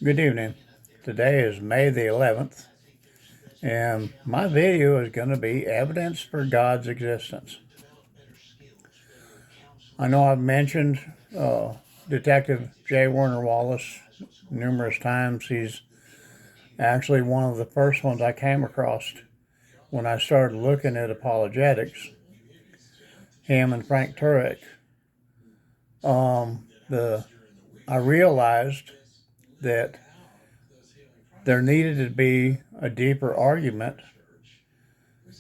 Good evening. Today is May the 11th, and my video is going to be evidence for God's existence. I know I've mentioned Detective J. Warner Wallace numerous times. He's actually one of the first ones I came across when I started looking at apologetics. Him and Frank Turek. I realized that there needed to be a deeper argument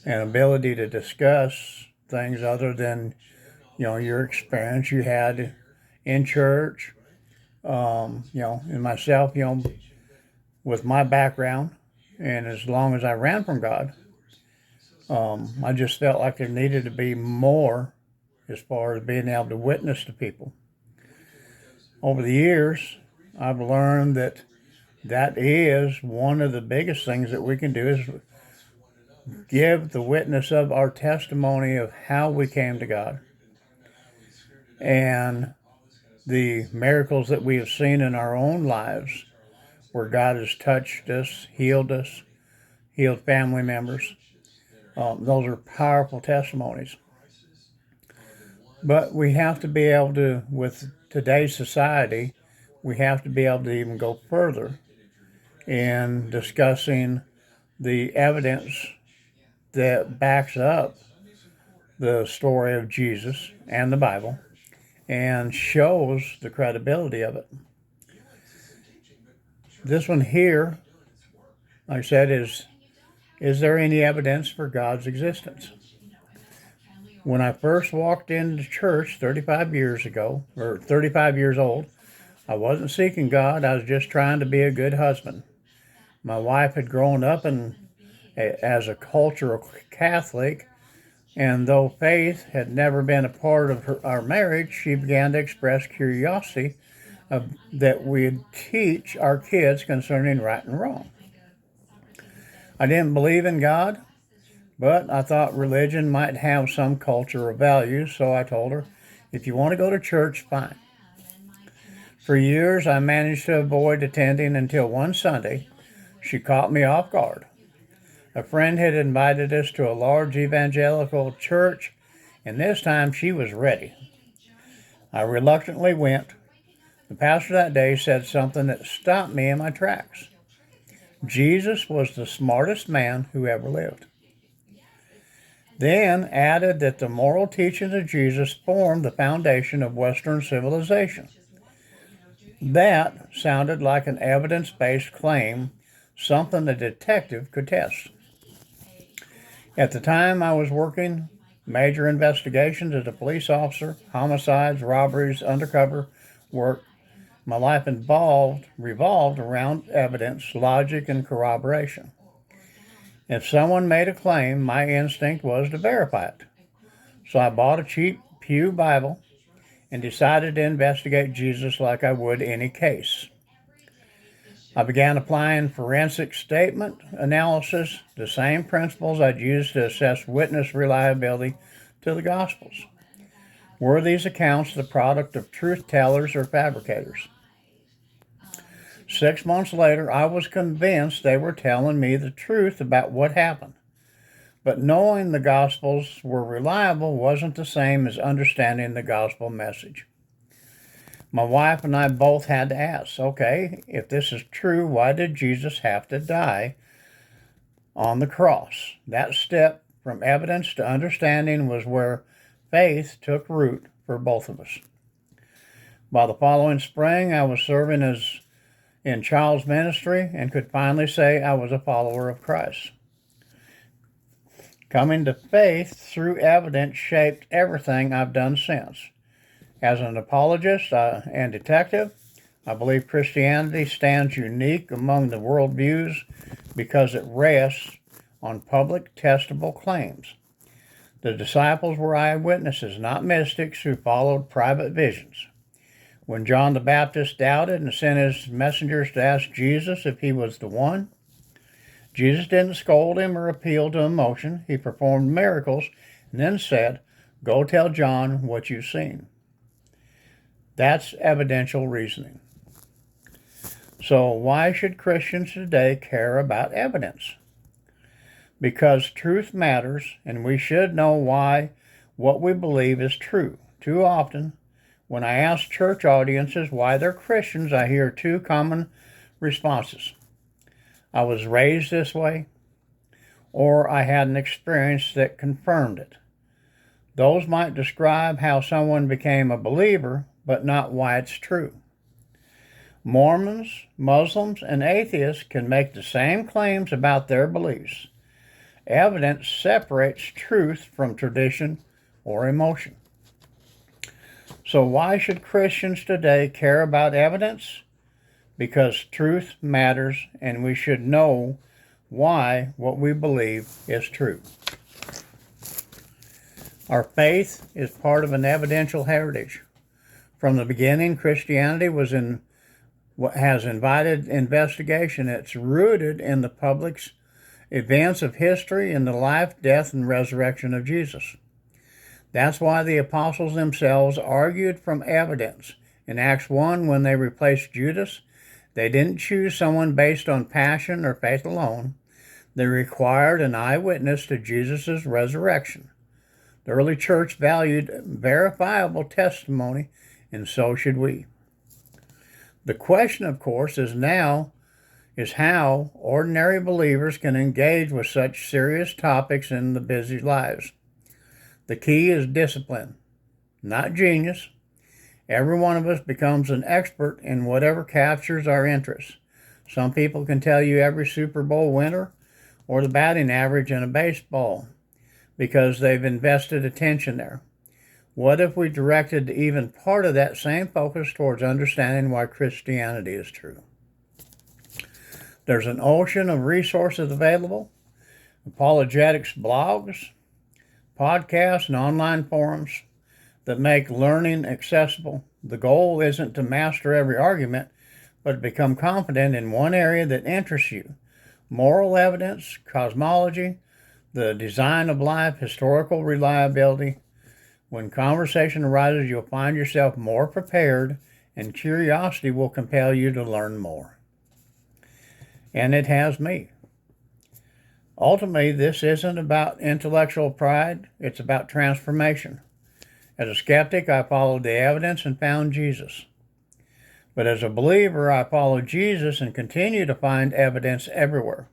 and ability to discuss things other than, your experience you had in church, and myself, with my background. And as long as I ran from God, I just felt like there needed to be more as far as being able to witness to people. Over the years, I've learned that is one of the biggest things that we can do is give the witness of our testimony of how we came to God and the miracles that we have seen in our own lives where God has touched us, healed family members. Those are powerful testimonies. But we have to be able to, with today's society, we have to be able to even go further in discussing the evidence that backs up the story of Jesus and the Bible and shows the credibility of it. This one here, like I said, is there any evidence for God's existence? When I first walked into church 35 years ago, or 35 years old, I wasn't seeking God. I was just trying to be a good husband. My wife had grown up as a cultural Catholic, and though faith had never been a part of our marriage, she began to express curiosity that we'd teach our kids concerning right and wrong. I didn't believe in God, but I thought religion might have some cultural value, so I told her, if you want to go to church, fine. For years, I managed to avoid attending until one Sunday, she caught me off guard. A friend had invited us to a large evangelical church, and this time she was ready. I reluctantly went. The pastor that day said something that stopped me in my tracks. Jesus was the smartest man who ever lived. Then added that the moral teachings of Jesus formed the foundation of Western civilization. That sounded like an evidence-based claim, something the detective could test. At the time, I was working major investigations as a police officer, homicides, robberies, undercover work. My life revolved around evidence, logic, and corroboration. If someone made a claim, my instinct was to verify it. So I bought a cheap Pew Bible and decided to investigate Jesus like I would any case. I began applying forensic statement analysis, the same principles I'd used to assess witness reliability, to the Gospels. Were these accounts the product of truth tellers or fabricators? 6 months later, I was convinced they were telling me the truth about what happened. But knowing the Gospels were reliable wasn't the same as understanding the gospel message. My wife and I both had to ask, okay, if this is true, why did Jesus have to die on the cross? That step from evidence to understanding was where faith took root for both of us. By the following spring, I was serving in child's ministry and could finally say I was a follower of Christ. Coming to faith through evidence shaped everything I've done since. As an apologist and detective, I believe Christianity stands unique among the worldviews because it rests on public, testable claims. The disciples were eyewitnesses, not mystics who followed private visions. When John the Baptist doubted and sent his messengers to ask Jesus if he was the one, Jesus didn't scold him or appeal to emotion. He performed miracles and then said, "Go tell John what you've seen." That's evidential reasoning. So why should Christians today care about evidence? Because truth matters, and we should know why what we believe is true. Too often, when I ask church audiences why they're Christians, I hear two common responses. I was raised this way, or I had an experience that confirmed it. Those might describe how someone became a believer, but not why it's true. Mormons, Muslims, and atheists can make the same claims about their beliefs. Evidence separates truth from tradition or emotion. So why should Christians today care about evidence? Because truth matters, and we should know why what we believe is true. Our faith is part of an evidential heritage. From the beginning, Christianity has invited investigation. It's rooted in the public's events of history and the life, death, and resurrection of Jesus. That's why the apostles themselves argued from evidence. In Acts 1, when they replaced Judas, they didn't choose someone based on passion or faith alone. They required an eyewitness to Jesus' resurrection. The early church valued verifiable testimony, and so should we. The question, of course, is how ordinary believers can engage with such serious topics in their busy lives. The key is discipline, not genius. Every one of us becomes an expert in whatever captures our interest. Some people can tell you every Super Bowl winner or the batting average in a baseball because they've invested attention there. What if we directed even part of that same focus towards understanding why Christianity is true? There's an ocean of resources available: apologetics blogs, podcasts, and online forums that make learning accessible. The goal isn't to master every argument, but to become confident in one area that interests you: moral evidence, cosmology, the design of life, historical reliability. When conversation arises, you'll find yourself more prepared, and curiosity will compel you to learn more. And it has me. Ultimately, this isn't about intellectual pride, it's about transformation. As a skeptic, I followed the evidence and found Jesus. But as a believer, I followed Jesus and continue to find evidence everywhere.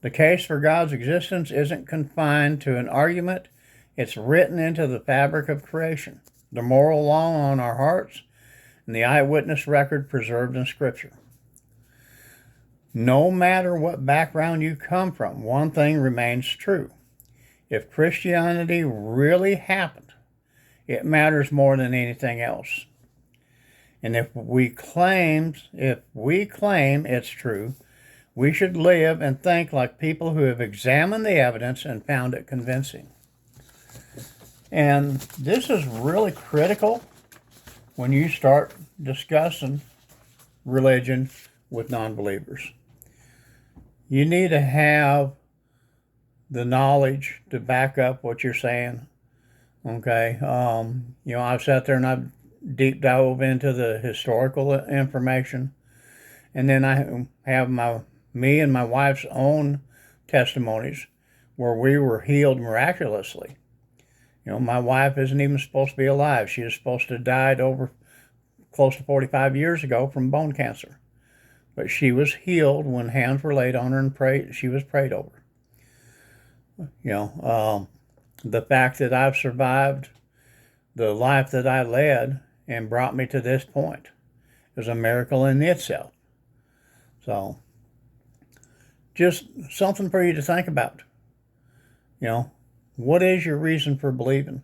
The case for God's existence isn't confined to an argument, it's written into the fabric of creation, the moral law on our hearts, and the eyewitness record preserved in Scripture. No matter what background you come from, one thing remains true. If Christianity really happened, it matters more than anything else. And if we claim it's true, we should live and think like people who have examined the evidence and found it convincing. And this is really critical when you start discussing religion with non-believers. You need to have the knowledge to back up what you're saying. Okay. I've sat there and I've deep dove into the historical information. And then I have me and my wife's own testimonies where we were healed miraculously. My wife isn't even supposed to be alive. She is supposed to have died over close to 45 years ago from bone cancer. But she was healed when hands were laid on her and she was prayed over. The fact that I've survived the life that I led and brought me to this point is a miracle in itself. So, just something for you to think about. What is your reason for believing?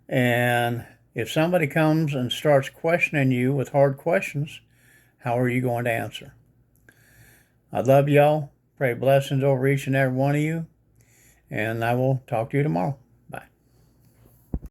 And if somebody comes and starts questioning you with hard questions, how are you going to answer? I love y'all. Pray blessings over each and every one of you. And I will talk to you tomorrow.